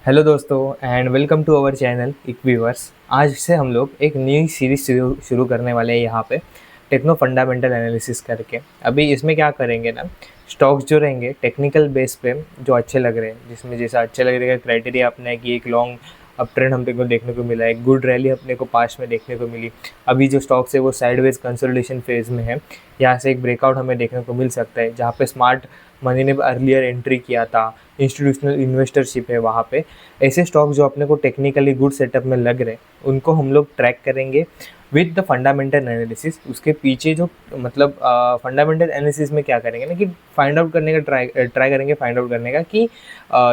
Hello दोस्तों and welcome to our channel Equiverse. आज से हम लोग एक नई सीरीज शुरू करने वाले हैं यहाँ पे टेक्नो फंडामेंटल एनालिसिस करके। अभी इसमें क्या करेंगे ना, स्टॉक्स जो रहेंगे टेक्निकल बेस पे जो अच्छे लग रहे हैं, जिसमें जैसा अच्छे लग रहे हैं क्राइटेरिया अपना है कि एक लॉन्ग अप ट्रेंड हम को देखने को मिला है, एक गुड रैली अपने को पास्ट में देखने को मिली। अभी जो स्टॉक्स है वो साइडवेज कंसोलिडेशन फेज में है, यहाँ से एक ब्रेकआउट हमें देखने को मिल सकता है जहाँ पे स्मार्ट मनी ने अर्लियर एंट्री किया था, इंस्टीट्यूशनल इन्वेस्टरशिप है वहाँ पे। ऐसे स्टॉक जो अपने को टेक्निकली गुड सेटअप में लग रहे उनको हम लोग ट्रैक करेंगे विद द फंडामेंटल एनालिसिस। उसके पीछे जो मतलब फंडामेंटल एनालिसिस में क्या करेंगे ना कि फाइंड आउट करने का ट्राई करेंगे फाइंड आउट करने का कि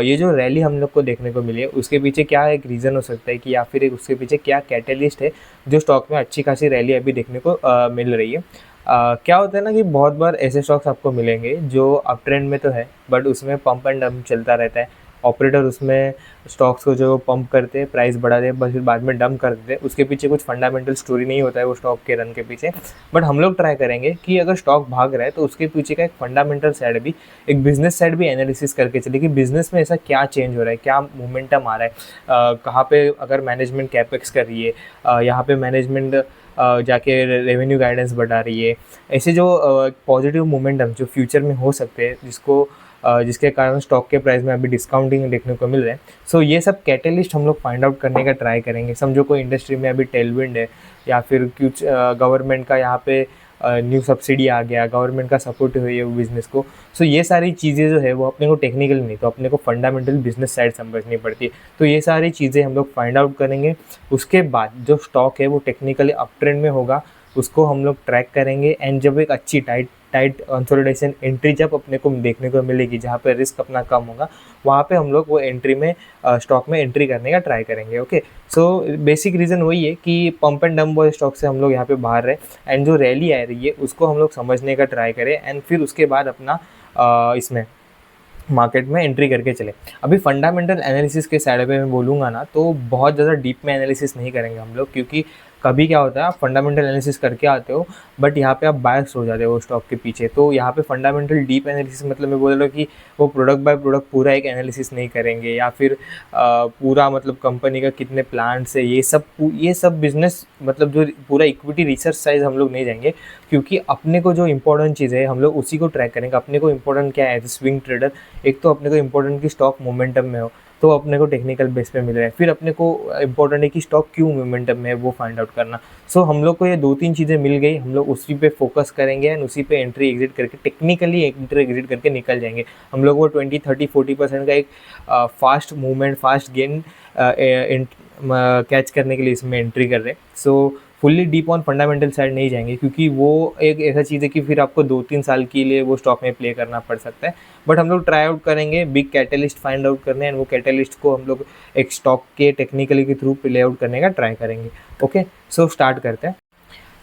ये जो रैली हम लोग को देखने को मिली है उसके पीछे क्या एक रीज़न हो सकता है कि या फिर उसके पीछे क्या कैटलिस्ट है जो स्टॉक में अच्छी खासी रैली अभी देखने को मिल रही है। क्या होता है ना कि बहुत बार ऐसे स्टॉक्स आपको मिलेंगे जो अप ट्रेंड में तो है बट उसमें पंप एंड डंप चलता रहता है। ऑपरेटर उसमें स्टॉक्स को जो पंप करते हैं, प्राइस बढ़ा दे, बस फिर बाद में डंप कर देते हैं। उसके पीछे कुछ फंडामेंटल स्टोरी नहीं होता है वो स्टॉक के रन के पीछे। बट हम लोग ट्राई करेंगे कि अगर स्टॉक भाग रहा है तो उसके पीछे का एक फंडामेंटल साइड भी, एक बिजनेस साइड भी एनालिसिस करके चले कि बिजनेस में ऐसा क्या चेंज हो रहा है, क्या मोमेंटम आ रहा है, कहाँ पे अगर मैनेजमेंट कैपेक्स कर रही है, यहाँ पे मैनेजमेंट जाके रेवेन्यू गाइडेंस बढ़ा रही है। ऐसे जो पॉजिटिव मोमेंटम जो फ्यूचर में हो सकते हैं जिसके कारण स्टॉक के प्राइस में अभी डिस्काउंटिंग देखने को मिल रहा है। सो ये सब कैटलिस्ट हम लोग फाइंड आउट करने का ट्राई करेंगे। समझो कोई इंडस्ट्री में अभी टेलविंड है या फिर कुछ गवर्नमेंट का यहाँ पे न्यू सब्सिडी आ गया, गवर्नमेंट का सपोर्ट हुई है वो बिज़नेस को। सो ये सारी चीज़ें जो है वो अपने को टेक्निकल नहीं तो अपने को फंडामेंटल बिजनेस साइड समझनी पड़ती है। तो ये सारी चीज़ें हम लोग फाइंड आउट करेंगे। उसके बाद जो स्टॉक है वो टेक्निकली अप ट्रेंड में होगा, उसको हम लोग ट्रैक करेंगे। एंड जब एक अच्छी टाइट कंसोलिडेशन एंट्री जब अपने को देखने को मिलेगी जहाँ पे रिस्क अपना कम होगा, वहाँ पे हम लोग वो एंट्री में स्टॉक में एंट्री करने का ट्राई करेंगे। ओके, सो बेसिक रीज़न वही है कि पंप एंड डंप वाले स्टॉक से हम लोग यहाँ पे बाहर रहे एंड जो रैली आ रही है उसको हम लोग समझने का ट्राई करें एंड फिर उसके बाद अपना इसमें मार्केट में एंट्री करके चले। अभी फंडामेंटल एनालिसिस के साइड पे मैं बोलूँगा ना तो बहुत ज़्यादा डीप में एनालिसिस नहीं करेंगे हम लोग, क्योंकि कभी क्या होता है आप फंडामेंटल एनालिसिस करके आते हो बट यहाँ पे आप बायस हो जाते हो वो स्टॉक के पीछे। तो यहाँ पे फंडामेंटल डीप एनालिसिस मतलब मैं बोल रहा हूँ कि वो प्रोडक्ट बाय प्रोडक्ट पूरा एक एनालिसिस नहीं करेंगे या फिर पूरा मतलब कंपनी का कितने प्लांट्स है ये सब बिजनेस मतलब जो पूरा इक्विटी रिसर्च साइज हम लोग नहीं जाएंगे, क्योंकि अपने को जो इंपॉर्टेंट चीज़ है हम लोग उसी को ट्रैक करेंगे। अपने को इंपॉर्टेंट क्या है, स्विंग ट्रेडर एक तो अपने को इम्पोर्टेंट कि स्टॉक मोमेंटम में हो तो अपने को टेक्निकल बेस पे मिल रहा है, फिर अपने को इम्पोर्टेंट है कि स्टॉक क्यों मोमेंटम में है वो फाइंड आउट करना। सो हम लोग को ये 2-3 चीज़ें मिल गई, हम लोग उसी पे फोकस करेंगे एंड उसी पे एंट्री एग्जिट करके टेक्निकली एंट्री एग्जिट करके निकल जाएंगे। हम लोग वो 20-30-40% का एक fast movement, fast gain catch करने के लिए इसमें एंट्री कर रहे हैं। सो fully deep on fundamental side नहीं जाएंगे, क्योंकि वो एक ऐसा चीज़ है कि फिर आपको 2-3 साल के लिए वो स्टॉक में प्ले करना पड़ सकता है। बट हम लोग ट्राई आउट करेंगे, बिग कैटलिस्ट फाइंड आउट करने एंड वो कैटलिस्ट को हम लोग एक स्टॉक के टेक्निकली के थ्रू प्ले आउट करने का ट्राई करेंगे। ओके, सो स्टार्ट करते हैं।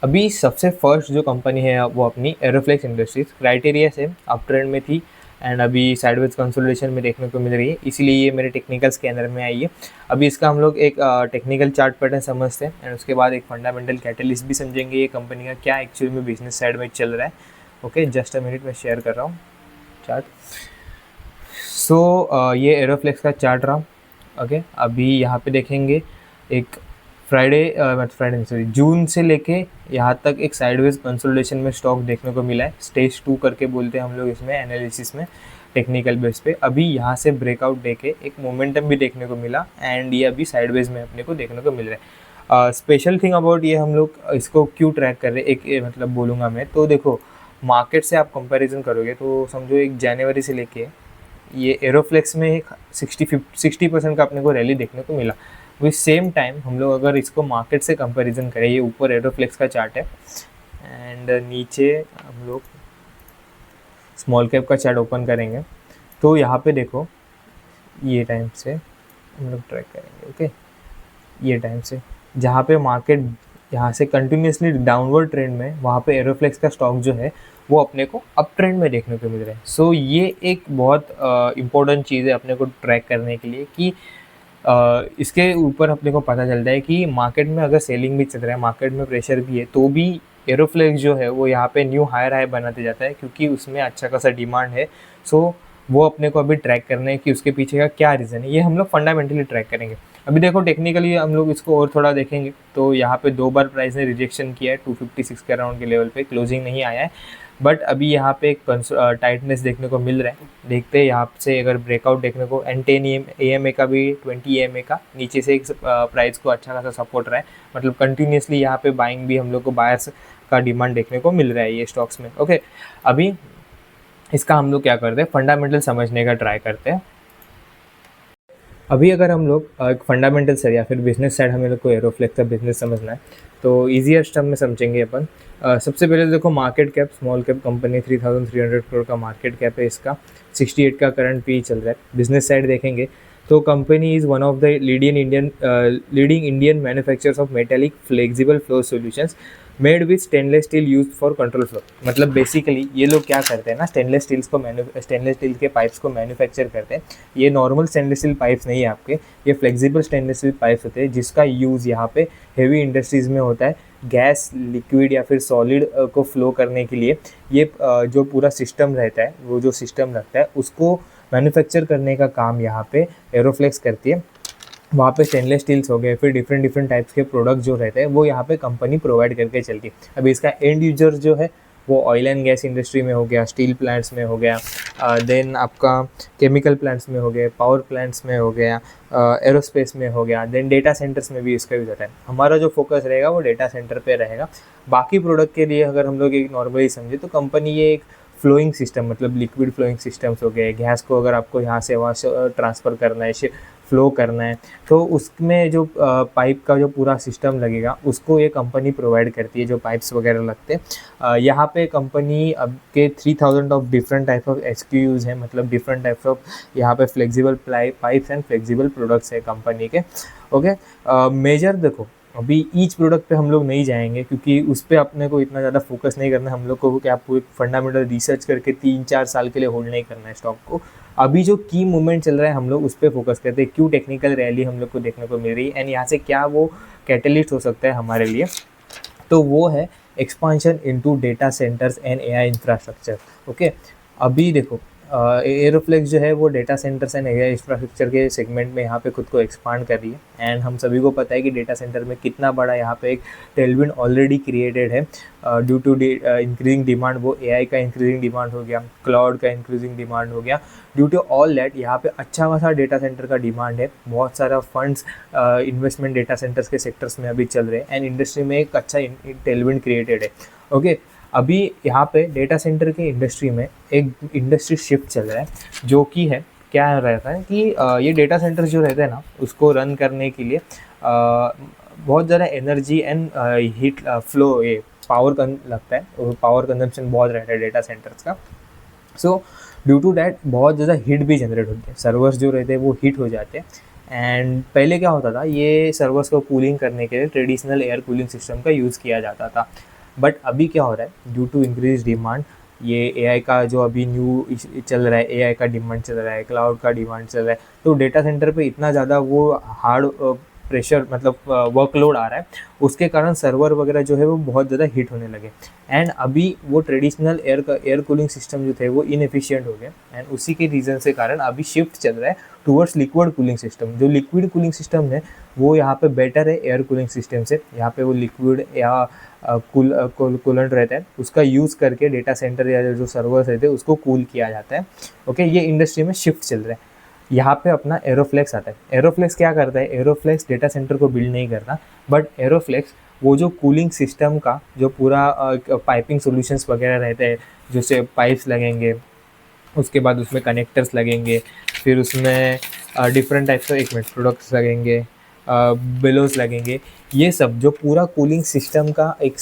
अभी सबसे फर्स्ट जो कंपनी है वो अपनी एरोफ्लेक्स इंडस्ट्रीज, क्राइटेरिया से अप ट्रेंड में थी एंड अभी साइडवेज कंसोलिडेशन में देखने को मिल रही है, इसीलिए ये मेरे टेक्निकल स्कैनर में आई है। अभी इसका हम लोग एक टेक्निकल चार्ट पैटर्न समझते हैं एंड उसके बाद एक फंडामेंटल कैटलिस्ट भी समझेंगे ये कंपनी का क्या एक्चुअली में बिजनेस साइड में चल रहा है। ओके, जस्ट अ मिनट में शेयर कर रहा हूँ चार्ट। सो ये एरोफ्लेक्स का चार्ट रहा। ओके, अभी यहाँ पे देखेंगे एक फ्राइडे सॉरी जून से लेके यहाँ तक एक साइडवेज कंसोलिडेशन में स्टॉक देखने को मिला है। स्टेज 2 करके बोलते हैं हम लोग इसमें एनालिसिस में टेक्निकल बेस पे। अभी यहाँ से ब्रेकआउट देके एक मोमेंटम भी देखने को मिला एंड ये अभी साइडवेज में अपने को देखने को मिल रहा है। स्पेशल थिंग अबाउट ये हम लोग इसको क्यों ट्रैक कर रहे हैं एक मतलब बोलूँगा मैं तो देखो, मार्केट से आप कंपेरिजन करोगे तो समझो एक जनवरी से लेके ये एरोफ्लेक्स में एक 60% का अपने को रैली देखने को मिला। विद सेम टाइम हम लोग अगर इसको मार्केट से कंपैरिजन करें, ये ऊपर एरोफ्लेक्स का चार्ट है एंड नीचे हम लोग स्मॉल कैप का चार्ट ओपन करेंगे तो यहाँ पे देखो ये टाइम से हम लोग ट्रैक करेंगे। ओके, ये टाइम से जहाँ पे मार्केट यहाँ से कंटिन्यूसली डाउनवर्ड ट्रेंड में, वहाँ पे एरोफ्लेक्स का स्टॉक जो है वो अपने को अप ट्रेंड में देखने को मिल रहा है। सो ये एक बहुत इम्पोर्टेंट चीज़ है अपने को ट्रैक करने के लिए कि इसके ऊपर अपने को पता चलता है कि मार्केट में अगर सेलिंग भी चल रहा है, मार्केट में प्रेशर भी है, तो भी एरोफ्लेक्स जो है वो यहाँ पे न्यू हायर हाई बनाते जाता है, क्योंकि उसमें अच्छा खासा डिमांड है। सो वो अपने को अभी ट्रैक करना है कि उसके पीछे का क्या रीज़न है, ये हम लोग फंडामेंटली ट्रैक करेंगे। अभी देखो टेक्निकली हम लोग इसको और थोड़ा देखेंगे तो यहाँ पे 2 बार प्राइस ने रिजेक्शन किया है 256 के अराउंड के लेवल पे, क्लोजिंग नहीं आया है, बट अभी यहाँ पे एक टाइटनेस देखने को मिल रहा है। देखते हैं यहाँ से अगर ब्रेकआउट देखने को, एंड 10 EMA का भी 20 EMA का नीचे से एक प्राइस को अच्छा खासा सपोर्ट रहा है, मतलब कंटिन्यूसली यहाँ पे बाइंग भी हम लोग को बायर्स का डिमांड देखने को मिल रहा है ये स्टॉक्स में। ओके, अभी इसका हम लोग क्या करते हैं, फंडामेंटल समझने का ट्राई करते हैं। अभी अगर हम लोग एक फंडामेंटल साइड या फिर बिजनेस साइड हमें लोग को एरोफ्लेक्स का बिजनेस समझना है तो ईजिएस्ट टर्म में समझेंगे अपन। सबसे पहले देखो market cap, small cap company 3300 crore का मार्केट कैप है इसका, 68 का करंट पी चल रहा है। बिजनेस साइड देखेंगे तो company is one of the leading Indian manufacturers of metallic flexible flow solutions made with stainless steel use for control flow. मतलब बेसिकली ये लोग क्या करते हैं ना, स्टेनलेस स्टील के पाइप्स को मैन्युफैक्चर करते हैं। ये नॉर्मल स्टेनलेस स्टील पाइप्स नहीं है आपके, ये फ्लेक्सिबल स्टेनलेस स्टील पाइप्स होते हैं जिसका यूज़ यहाँ पे हेवी इंडस्ट्रीज़ में होता है गैस, लिक्विड या फिर सॉलिड को फ्लो करने के लिए। ये जो पूरा सिस्टम रहता है, वो जो सिस्टम लगता है उसको मैन्युफैक्चर करने का काम यहाँ पे एरोफ्लेक्स करती है। वहाँ पे स्टेनलेस स्टील्स हो गए, फिर डिफरेंट टाइप्स के प्रोडक्ट जो रहते हैं वो यहाँ पे कंपनी प्रोवाइड करके चलती है। अभी इसका एंड यूजर जो है वो ऑयल एंड गैस इंडस्ट्री में हो गया, स्टील प्लांट्स में हो गया, देन आपका केमिकल प्लांट्स में हो गए, पावर प्लांट्स में हो गया, एरोस्पेस में हो गया, देन डेटा सेंटर्स में भी इसका यूज होता है। हमारा जो फोकस रहेगा वो डेटा सेंटर पे रहेगा। बाकी प्रोडक्ट के लिए अगर हम लोग एक नॉर्मली समझे तो कंपनी ये एक फ्लोइंग सिस्टम, मतलब लिक्विड फ्लोइंग सिस्टम्स हो गए, गैस को अगर आपको यहाँ से वहाँ से ट्रांसफ़र करना है, फ्लो करना है तो उसमें जो पाइप का जो पूरा सिस्टम लगेगा उसको ये कंपनी प्रोवाइड करती है, जो पाइप्स वगैरह लगते हैं। यहाँ पे कंपनी अब के 3000 of different type of SKUs हैं, मतलब डिफरेंट टाइप्स ऑफ यहाँ पे flexible pipes and flexible products है कंपनी के। ओके, मेजर देखो अभी ईच प्रोडक्ट पे हम लोग नहीं जाएंगे क्योंकि उस पर अपने को इतना ज़्यादा फोकस नहीं करना है। हम लोग को क्या आपको एक फंडामेंटल रिसर्च करके 3-4 साल के लिए होल्ड नहीं करना है स्टॉक को। अभी जो की मूवमेंट चल रहा है हम लोग उस पर फोकस करते हैं, क्यों टेक्निकल रैली हम लोग को देखने को मिल रही है एंड यहाँ से क्या वो कैटलिस्ट हो सकता है हमारे लिए। तो वो है expansion into data centres and AI infrastructure. Okay, अभी देखो एरोफ्लेक्स जो है वो data centres and AI infrastructure के सेगमेंट में यहाँ पे खुद को एक्सपांड कर रही है। एंड हम सभी को पता है कि डेटा सेंटर में कितना बड़ा यहाँ पे एक टेलविंड ऑलरेडी क्रिएटेड है ड्यू टू इंक्रीजिंग डिमांड। वो AI का इंक्रीजिंग डिमांड हो गया, क्लाउड का इंक्रीजिंग डिमांड हो गया। ड्यू टू ऑल दैट यहाँ पे अच्छा खासा डेटा सेंटर का डिमांड है। बहुत सारा फंड्स इन्वेस्टमेंट डेटा सेंटर्स के सेक्टर्स में अभी चल रहे हैं एंड इंडस्ट्री में एक अच्छा टेलविंड क्रिएटेड है। ओके, अभी यहाँ पे डेटा सेंटर के इंडस्ट्री में एक इंडस्ट्री शिफ्ट चल रहा है जो कि है क्या रहता है कि ये डेटा सेंटर जो रहते हैं ना उसको रन करने के लिए बहुत ज़्यादा एनर्जी एंड हीट फ्लो, ये पावर लगता है, और पावर कंजम्पशन बहुत रहता है डेटा सेंटर्स का। सो ड्यू टू डैट बहुत ज़्यादा हीट भी जनरेट होती है, सर्वर्स जो रहते हैं वो हीट हो जाते हैं। एंड पहले क्या होता था, ये सर्वर्स को कूलिंग करने के लिए ट्रेडिशनल एयर कूलिंग सिस्टम का यूज़ किया जाता था। बट अभी क्या हो रहा है, ड्यू टू इंक्रीज डिमांड, ये AI का जो अभी न्यू चल रहा है, AI का डिमांड चल रहा है, क्लाउड का डिमांड चल रहा है, तो डेटा सेंटर पे इतना ज़्यादा वो हार्ड प्रेशर मतलब वर्कलोड आ रहा है, उसके कारण सर्वर वगैरह जो है वो बहुत ज़्यादा हीट होने लगे। एंड अभी वो ट्रेडिशनल एयर कूलिंग सिस्टम जो थे वो इनएफिशिएंट हो गए एंड उसी के रीज़न से कारण अभी शिफ्ट चल रहा है टूवर्ड्स लिक्विड कूलिंग सिस्टम। जो लिक्विड कूलिंग सिस्टम है वो यहाँ पे बेटर है एयर कूलिंग सिस्टम से। यहाँ पे वो लिक्विड या कूलेंट रहता है, उसका यूज़ करके डेटा सेंटर या जो सर्वर्स रहते हैं उसको कूल किया जाता है। ओके, ये इंडस्ट्री में शिफ्ट चल रहा है। यहाँ पे अपना एरोफ्लेक्स आता है। एरोफ्लेक्स क्या करता है, एरोफ्लेक्स डेटा सेंटर को बिल्ड नहीं करता, बट एरोफ्लेक्स वो जो कूलिंग सिस्टम का जो पूरा पाइपिंग सॉल्यूशंस वगैरह रहते हैं, जैसे पाइप्स लगेंगे, उसके बाद उसमें कनेक्टर्स लगेंगे, फिर उसमें डिफरेंट टाइप्स ऑफ एक प्रोडक्ट्स लगेंगे, बेलोज लगेंगे, ये सब जो पूरा कूलिंग सिस्टम का एक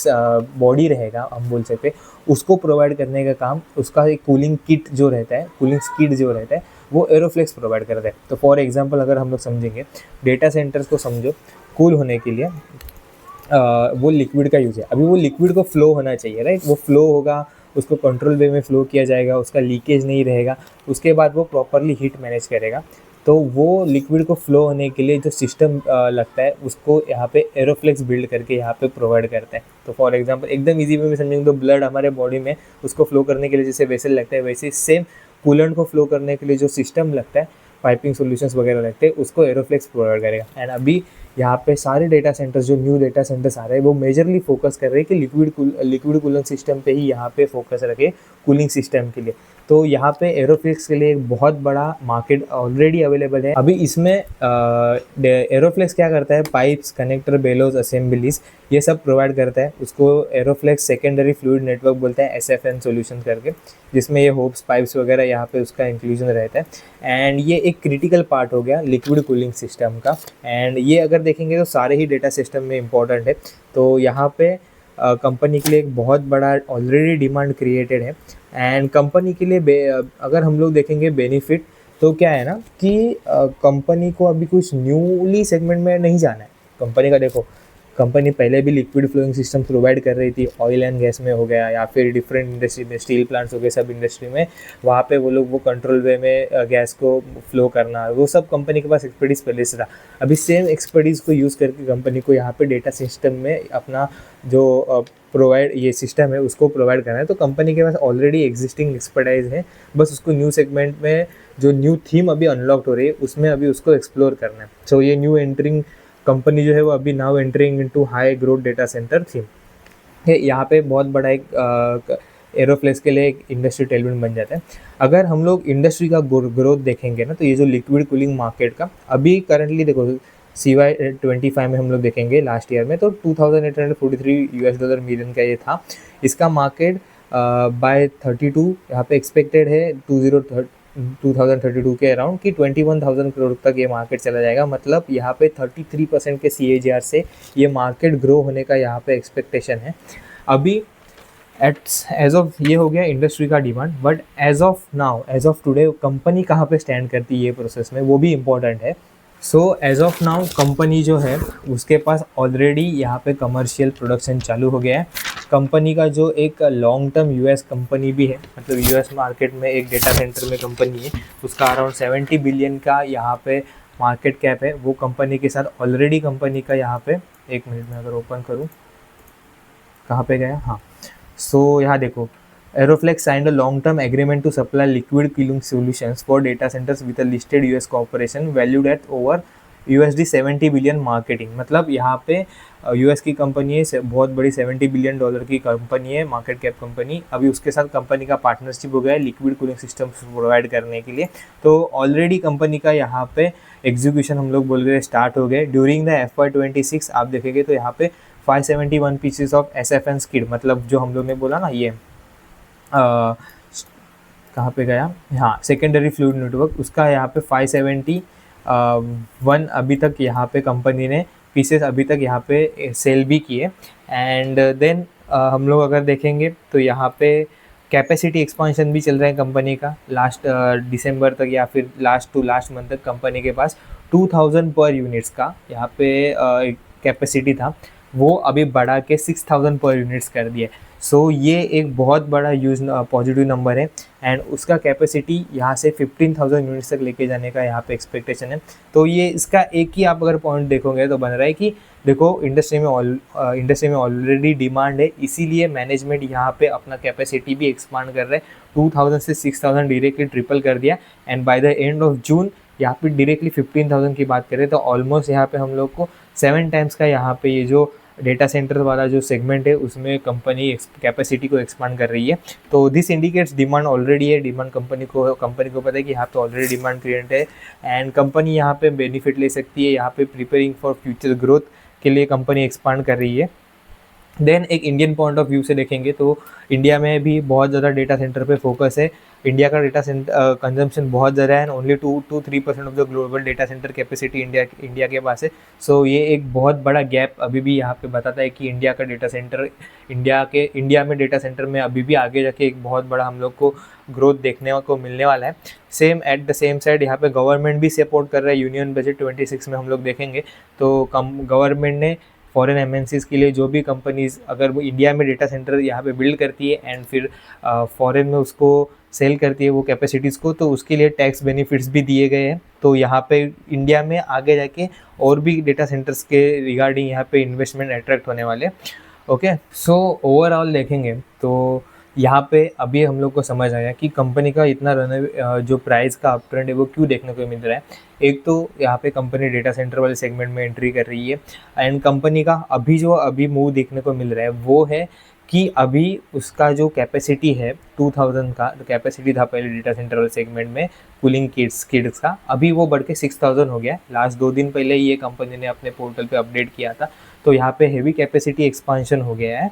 बॉडी रहेगा हम बोल सकते हैं, उसको प्रोवाइड करने का काम उसका एक कूलिंग किट जो रहता है, कूलिंग किट जो रहता है वो एरोफ्लेक्स प्रोवाइड करता है। तो फॉर एग्जांपल अगर हम लोग समझेंगे, डेटा सेंटर्स को समझो, कूल होने के लिए वो लिक्विड का यूज़ है। अभी वो लिक्विड को फ्लो होना चाहिए, राइट, वो फ्लो होगा, उसको कंट्रोल वे में फ्लो किया जाएगा, उसका लीकेज नहीं रहेगा, उसके बाद वो प्रॉपरली हीट मैनेज करेगा। तो वो लिक्विड को फ्लो होने के लिए जो सिस्टम लगता है उसको यहाँ पे एरोफ्लेक्स बिल्ड करके यहाँ पे प्रोवाइड करता है। तो फॉर एग्जांपल एकदम इजी वे में समझेंगे तो ब्लड हमारे बॉडी में उसको फ्लो करने के लिए जैसे वेसल लगता है, वैसे सेम कूलेंट को फ्लो करने के लिए जो सिस्टम लगता है, पाइपिंग सॉल्यूशंस वगैरह लगते हैं, उसको एरोफ्लेक्स प्रोवाइड करेगा। एंड अभी यहाँ पे सारे डेटा सेंटर्स, जो न्यू डेटा सेंटर्स आ रहे हैं, वो मेजरली फोकस कर रहे हैं कि लिक्विड कूलिंग सिस्टम पे ही यहाँ पे फोकस रखे कूलिंग सिस्टम के लिए। तो यहाँ पे एरोफ्लेक्स के लिए एक बहुत बड़ा मार्केट ऑलरेडी अवेलेबल है। अभी इसमें एरोफ्लेक्स क्या करता है, पाइप्स, कनेक्टर, बेलोज, असेंबलीज, ये सब प्रोवाइड करता है। उसको एरोफ्लेक्स सेकेंडरी फ्लूइड नेटवर्क बोलते हैं, SFN सॉल्यूशन करके, जिसमें ये होप्स, पाइप्स वगैरह यहाँ पे उसका इंक्लूजन रहता है। एंड ये एक क्रिटिकल पार्ट हो गया लिक्विड कूलिंग सिस्टम का। एंड ये अगर देखेंगे तो सारे ही डेटा सिस्टम में इम्पॉर्टेंट है। तो यहाँ पे कंपनी के लिए एक बहुत बड़ा ऑलरेडी डिमांड क्रिएटेड है। एंड कंपनी के लिए अगर हम लोग देखेंगे बेनिफिट, तो क्या है ना कि कंपनी को अभी कुछ न्यूली सेगमेंट में नहीं जाना है। कंपनी का देखो, कंपनी पहले भी लिक्विड फ्लोइंग सिस्टम प्रोवाइड कर रही थी, ऑयल एंड गैस में हो गया या फिर डिफरेंट इंडस्ट्री में, स्टील प्लांट्स हो गए, सब इंडस्ट्री में, वहाँ पे वो लोग वो कंट्रोल वे में गैस को फ्लो करना, वो सब कंपनी के पास एक्सपर्टीज पहले से था। अभी सेम एक्सपर्टीज को यूज़ करके कंपनी को यहाँ पे डेटा सिस्टम में अपना जो प्रोवाइड ये सिस्टम है उसको प्रोवाइड करना है। तो कंपनी के पास ऑलरेडी एग्जिस्टिंग एक्सपर्टाइज है, बस उसको न्यू सेगमेंट में जो न्यू थीम अभी अनलॉक्ड हो रही है उसमें अभी उसको एक्सप्लोर करना है। सो ये न्यू एंटरिंग कंपनी जो है वो अभी now entering into high growth data centre theme. यहाँ पे बहुत बड़ा एक एरोफ्लेक्स के लिए एक इंडस्ट्री टेलविंड बन जाता है। अगर हम लोग इंडस्ट्री का ग्रोथ देखेंगे ना, तो ये जो लिक्विड कूलिंग मार्केट का अभी करंटली देखो, CY25 में हम लोग देखेंगे लास्ट ईयर में, तो $2,843 मिलियन का ये था। इसका मार्केट बाय 32 यहाँ पे एक्सपेक्टेड है 2032 के अराउंड कि 21,000 करोड़ तक ये मार्केट चला जाएगा। मतलब यहाँ पे 33% के CAGR से ये मार्केट ग्रो होने का यहाँ पे एक्सपेक्टेशन है। अभी एज ऑफ ये हो गया इंडस्ट्री का demand, but as of now, as of today company कहाँ पे स्टैंड करती है ये प्रोसेस में, वो भी इम्पोर्टेंट है। So as of now company जो है उसके पास ऑलरेडी यहाँ पे कमर्शियल प्रोडक्शन चालू हो गया है। कंपनी का जो एक लॉन्ग टर्म US कंपनी भी है, मतलब US मार्केट में एक डेटा सेंटर में कंपनी है, उसका अराउंड 70 बिलियन का यहाँ पे मार्केट कैप है। वो कंपनी के साथ ऑलरेडी कंपनी का यहाँ पे, एक मिनट में अगर ओपन करूँ, कहाँ पे गया, हाँ, सो यहाँ देखो, Aeroflex signed a long-term agreement to supply liquid cooling solutions for data centers with a listed US corporation valued at over $70 billion marketing. मतलब यहाँ पे US की कंपनी है, बहुत बड़ी $70 बिलियन की कंपनी है, मार्केट कैप कंपनी। अभी उसके साथ कंपनी का पार्टनरशिप हो गया है लिक्विड कूलिंग सिस्टम प्रोवाइड करने के लिए। तो ऑलरेडी कंपनी का यहाँ पे एग्जीक्यूशन हम लोग बोल रहे स्टार्ट हो गए। ड्यूरिंग द FY26 आप देखेंगे तो यहाँ पे 571 पीसेस ऑफ SFN स्किड, मतलब जो हम लोग ने बोला ना, ये कहाँ पे गया, हाँ, सेकेंडरी फ्लूइड नेटवर्क, उसका यहाँ पे 571 अभी तक यहाँ पे कंपनी ने पीसेस अभी तक यहाँ पे सेल भी किए। एंड देन हम लोग अगर देखेंगे तो यहाँ पे कैपेसिटी एक्सपांशन भी चल रहा है कंपनी का। लास्ट दिसंबर तक या फिर लास्ट मंथ तक कंपनी के पास 2000 पर यूनिट्स का यहाँ पे कैपेसिटी था, वो अभी बढ़ा के 6000 पर यूनिट्स कर दिया। सो ये एक बहुत बड़ा पॉजिटिव नंबर है। एंड उसका कैपेसिटी यहाँ से 15,000 यूनिट्स तक लेके जाने का यहाँ पे एक्सपेक्टेशन है। तो ये इसका एक ही आप अगर पॉइंट देखोगे तो बन रहा है कि देखो इंडस्ट्री में ऑलरेडी डिमांड है, इसीलिए मैनेजमेंट यहाँ पे अपना कैपेसिटी भी एक्सपांड कर रहा है। 2000 से 6000 डायरेक्टली ट्रिपल कर दिया। And by the end of June यहाँ पे डायरेक्टली 15,000 की बात करें तो ऑलमोस्ट यहाँ पे हम लोग को 7 टाइम्स का यहाँ पे ये जो डेटा सेंटर वाला जो सेगमेंट है उसमें कंपनी कैपेसिटी को एक्सपांड कर रही है। तो दिस इंडिकेट्स डिमांड ऑलरेडी है, डिमांड कंपनी को पता है कि यहाँ पे ऑलरेडी डिमांड क्रिएट है। एंड कंपनी यहाँ पे बेनिफिट ले सकती है, यहाँ पे प्रिपेयरिंग फॉर फ्यूचर ग्रोथ के लिए कंपनी एक्सपांड कर रही है। देन एक इंडियन पॉइंट ऑफ व्यू से देखेंगे तो इंडिया में भी बहुत ज़्यादा डेटा सेंटर पे फोकस है। इंडिया का डेटा सेंटर कंजम्पशन बहुत ज़्यादा है, only 2-3% of the global data centre capacity India के पास है। सो ये एक बहुत बड़ा गैप अभी भी यहाँ पे बताता है कि इंडिया का डेटा सेंटर, इंडिया में डेटा सेंटर में अभी भी आगे जाके एक बहुत बड़ा हम लोग को ग्रोथ देखने को मिलने वाला है। एट द सेम साइड यहाँ पे गवर्नमेंट भी सपोर्ट कर रहा है। यूनियन बजट 26 में हम लोग देखेंगे तो गवर्नमेंट ने फॉरेन MNCs के लिए जो भी कंपनीज़ अगर वो इंडिया में डेटा सेंटर यहाँ पे बिल्ड करती है एंड फिर फॉरेन में उसको सेल करती है वो कैपेसिटीज़ को, तो उसके लिए टैक्स बेनिफिट्स भी दिए गए हैं। तो यहाँ पे इंडिया में आगे जाके और भी डेटा सेंटर्स के रिगार्डिंग यहाँ पे इन्वेस्टमेंट अट्रैक्ट होने वाले। ओके, सो ओवरऑल देखेंगे तो यहाँ पे अभी हम लोग को समझ आया कि कंपनी का इतना जो प्राइस का अप ट्रेंड है वो क्यों देखने को मिल रहा है। एक तो यहाँ पे कंपनी डेटा सेंटर वाले सेगमेंट में एंट्री कर रही है, एंड कंपनी का अभी मूव देखने को मिल रहा है वो है कि अभी उसका जो कैपेसिटी है 2000 का कैपेसिटी था पहले डेटा सेंटर वाले सेगमेंट में कूलिंग किट्स का, अभी वो बढ़ के 6000 हो गया। लास्ट 2 दिन पहले ये कंपनी ने अपने पोर्टल पे अपडेट किया था, तो यहाँ पे हेवी कैपेसिटी एक्सपांशन हो गया है।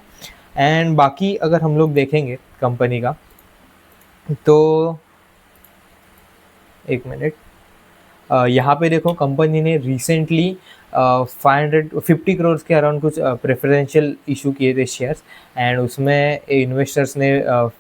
एंड बाकी अगर हम लोग देखेंगे कंपनी का, तो एक मिनट, यहाँ पे देखो कंपनी ने रिसेंटली 550 करोड़ के अराउंड कुछ प्रेफरेंशियल इशू किए थे शेयर्स, एंड उसमें इन्वेस्टर्स ने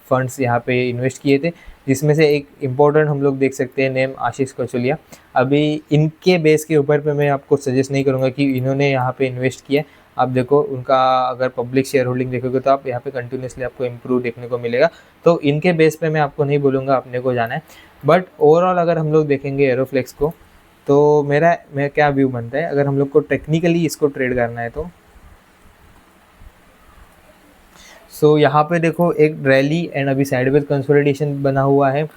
फंड्स यहाँ पे इन्वेस्ट किए थे, जिसमें से एक इम्पोर्टेंट हम लोग देख सकते हैं नेम आशीष कौशल्या। अभी इनके बेस के ऊपर पे मैं आपको सजेस्ट नहीं करूँगा कि इन्होंने यहाँ पे इन्वेस्ट किया। आप देखो उनका अगर पब्लिक शेयर होल्डिंग देखोगे तो आप यहाँ पे कंटिन्यूसली आपको इम्प्रूव देखने को मिलेगा, तो इनके बेस पे मैं आपको नहीं बोलूँगा अपने को जाना है। बट ओवरऑल अगर हम लोग देखेंगे एरोफ्लेक्स को, तो मेरा क्या व्यू बनता है अगर हम लोग को टेक्निकली इसको ट्रेड करना है तो। सो यहाँ पे देखो एक रैली एंड अभी साइडवेज कंसोलिडेशन बना हुआ है।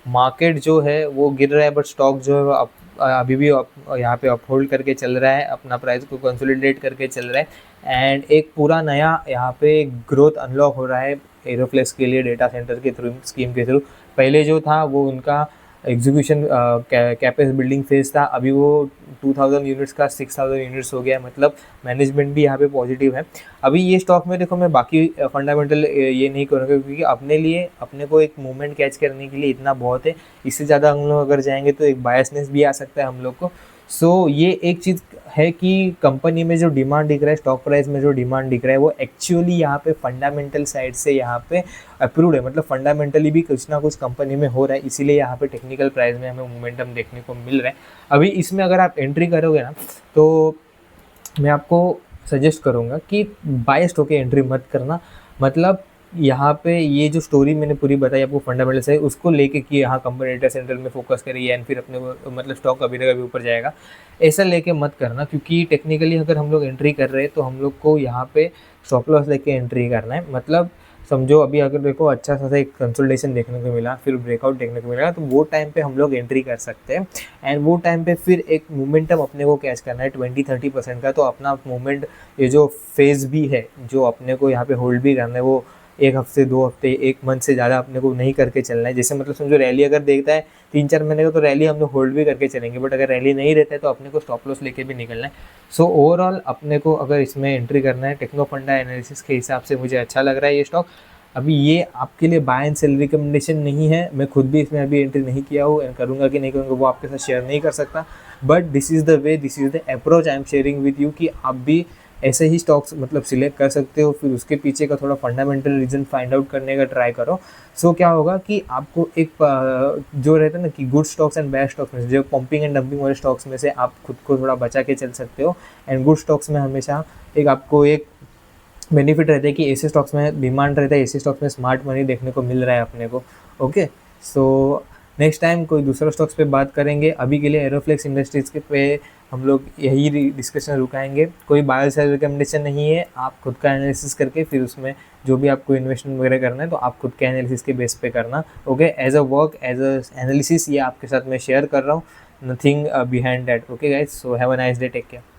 मार्केट जो है वो गिर रहा है, बट स्टॉक जो है वो अभी भी यहाँ पे अपहोल्ड करके चल रहा है, अपना प्राइस को कंसोलिडेट करके चल रहा है। एंड एक पूरा नया यहाँ पे ग्रोथ अनलॉक हो रहा है एरोफ्लेक्स के लिए डेटा सेंटर के थ्रू, स्कीम के थ्रू। पहले जो था वो उनका एग्जीक्यूशन कैपेस बिल्डिंग फेज था, अभी वो 2000 यूनिट्स का 6000 यूनिट्स हो गया है, मतलब मैनेजमेंट भी यहाँ पे पॉजिटिव है। अभी ये स्टॉक में देखो मैं बाकी फंडामेंटल ये नहीं करूँगा, क्योंकि अपने लिए अपने को एक मूवमेंट कैच करने के लिए इतना बहुत है। इससे ज़्यादा हम लोग अगर जाएंगे तो एक बायसनेस भी आ सकता है हम लोग को। सो ये एक चीज़ है कि कंपनी में जो डिमांड दिख रहा है, स्टॉक प्राइस में जो डिमांड दिख रहा है, वो एक्चुअली यहाँ पे फंडामेंटल साइड से यहाँ पे अप्रूव्ड है, मतलब फंडामेंटली भी कुछ ना कुछ कंपनी में हो रहा है, इसीलिए यहाँ पे टेक्निकल प्राइस में हमें मोमेंटम देखने को मिल रहा है। अभी इसमें अगर आप एंट्री करोगे ना, तो मैं आपको सजेस्ट करूँगा कि बायस्ड होके एंट्री मत करना। मतलब यहाँ पे ये जो स्टोरी मैंने पूरी बताई आपको फंडामेंटल्स है, उसको लेके कि यहाँ कंपनी डेटा सेंटर में फोकस करिए एंड फिर अपने मतलब स्टॉक अभी तक अभी ऊपर जाएगा, ऐसा लेके मत करना। क्योंकि टेक्निकली अगर हम लोग एंट्री कर रहे हैं तो हम लोग को यहाँ पे स्टॉप लॉस लेके एंट्री करना है। मतलब समझो अभी अगर देखो अच्छा सा एक कंसोलिडेशन देखने को मिला, फिर ब्रेकआउट देखने को मिला, तो वो टाइम पे हम लोग एंट्री कर सकते हैं। एंड वो टाइम पे फिर एक मोमेंटम अपने को कैच करना है 20-30% का, तो अपना मूवमेंट ये जो फेज भी है जो अपने को यहाँ पे होल्ड भी करना है, वो 1 हफ्ते 2 हफ्ते 1 मंथ से ज़्यादा अपने को नहीं करके चलना है। जैसे मतलब समझो रैली अगर देखता है 3-4 महीने का, तो रैली हम लोग होल्ड भी करके चलेंगे, बट अगर रैली नहीं रहता है तो अपने को स्टॉप लॉस लेके भी निकलना है। सो ओवरऑल अपने को अगर इसमें एंट्री करना है टेक्नो फंडा एनालिसिस के हिसाब से मुझे अच्छा लग रहा है ये स्टॉक। अभी ये आपके लिए बाय एंड सेल रिकमेंडेशन नहीं है, मैं खुद भी इसमें अभी एंट्री नहीं किया हूँ, एंड करूँगा कि नहीं करूँगा वो आपके साथ शेयर नहीं कर सकता। But this is the way, this is the approach I am sharing with you, कि आप भी ऐसे ही स्टॉक्स मतलब सिलेक्ट कर सकते हो, फिर उसके पीछे का थोड़ा फंडामेंटल रीज़न फाइंड आउट करने का ट्राई करो। सो क्या होगा कि आपको एक जो रहता है ना कि good stocks and bad stocks में से, जो पंपिंग एंड डंपिंग वाले स्टॉक्स में से आप खुद को थोड़ा बचा के चल सकते हो, एंड गुड स्टॉक्स में हमेशा एक आपको एक बेनिफिट रहता है कि ऐसे स्टॉक्स में डिमांड रहता है, ऐसे स्टॉक्स में स्मार्ट मनी देखने को मिल रहा है अपने को। ओके, सो नेक्स्ट टाइम कोई दूसरा स्टॉक्स पे बात करेंगे। अभी के लिए एरोफ्लेक्स इंडस्ट्रीज़ के पे हम लोग यही डिस्कशन रुकाएंगे। कोई बाय सेल रिकमेंडेशन नहीं है, आप खुद का एनालिसिस करके फिर उसमें जो भी आपको इन्वेस्टमेंट वगैरह करना है तो आप खुद के एनालिसिस के बेस पे करना। Okay, as a work as a analysis ये आपके साथ मैं शेयर कर रहा हूँ, nothing behind that. Okay guys, so have a nice day, take care.